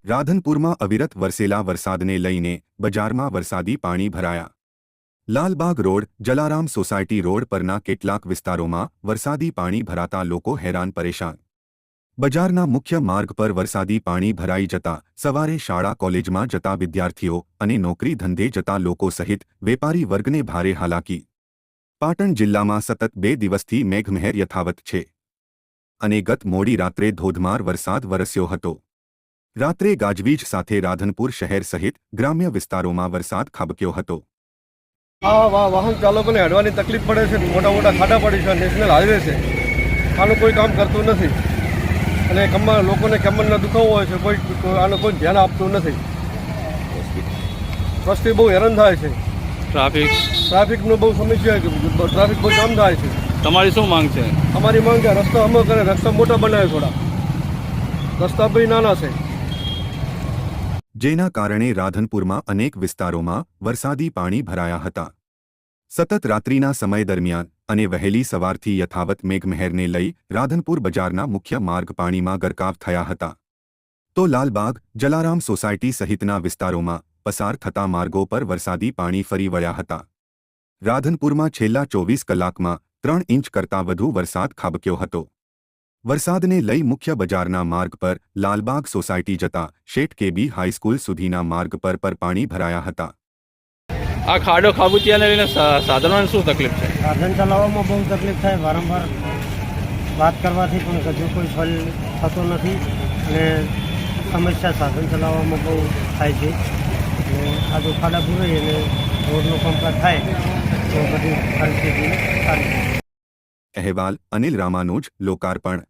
રાધનપુરમાં અવિરત વરસેલા વરસાદને લઈને બજારમાં વરસાદી પાણી ભરાયા। Lalbaug road, Jalaram society road પરના કેટલાક વિસ્તારોમાં વરસાદી પાણી ભરાતા લોકો હેરાન પરેશાન। બજારના મુખ્ય માર્ગ પર વરસાદી પાણી ભરાઈ જતા સવારે શાળા કોલેજમાં જતા વિદ્યાર્થીઓ અને નોકરી ધંધે જતા લોકો સહિત વેપારી વર્ગને ભારે હાલાકી। પાટણ જિલ્લામાં સતત 2 દિવસથી મેઘમહેર યથાવત છે અને ગત મોડી રાત્રે ધોધમાર વરસાદ વરસ્યો હતો। રાત્રે ગાજવીજ સાથે રાધનપુર શહેર સહિત ગ્રામ્ય વિસ્તારોમાં વરસાદ ખાબક્યો હતો। વાહન ચાલકોને હડવાની તકલીફ પડે છે। મોટા મોટા ખાડા પડી છે, નેશનલ હાઈવે છે, આનું કોઈ કામ કરતું નથી અને લોકોને કમરના દુખાવો હોય છે, કોઈ આનું કોઈ ધ્યાન આપતું નથી। વસ્તી બહુ હેરાન થાય છે। ટ્રાફિકનો બહુ સમસ્યા છે, ટ્રાફિક બહુ જામ થાય છે। તમારી શું માંગ છે? અમારી માંગ છે રસ્તા અમો કરે, રસ્તા મોટા બનાવે, થોડા રસ્તા બી નાના છે, જેના કારણે રાધનપુરમાં અનેક વિસ્તારોમાં વરસાદી પાણી ભરાયા હતા। સતત રાત્રિના સમય દરમિયાન અને વહેલી સવારથી યથાવત મેઘમહેરને લઈ રાધનપુર બજારના મુખ્ય માર્ગ પાણીમાં ગરકાવ થયા હતા। તો લાલબાગ, જલારામ સોસાયટી સહિતના વિસ્તારોમાં પસાર થતા માર્ગો પર વરસાદી પાણી ફરી વળ્યા હતા। રાધનપુરમાં છેલ્લા 24 કલાકમાં 3 ઇંચ કરતાં વધુ વરસાદ ખાબક્યો હતો। વરસાદને લઈ મુખ્ય બજારના માર્ગ પર લાલબાગ સોસાયટી જતા શેઠ કેબી હાઈસ્કૂલ સુધીના માર્ગ પર પાણી ભરાયા હતા। આ ખાડો ખાબોચિયાને લઈને સાધનોને શું તકલીફ છે? સાધન ચલાવવામાં બહુ તકલીફ થાય। વારંવાર વાત કરવાથી પણ હજુ કોઈ હલ થતો નથી અને સમસ્યા સાધન ચલાવવામાં બહુ થાય છે। અને આ જો ખાડા પૂરાય અને રોડનું કામકાજ થાય તો બધી પરિસ્થિતિ સારી થાય। અહેવાલ અનિલ રામાનુજ, લોકાર્પણ।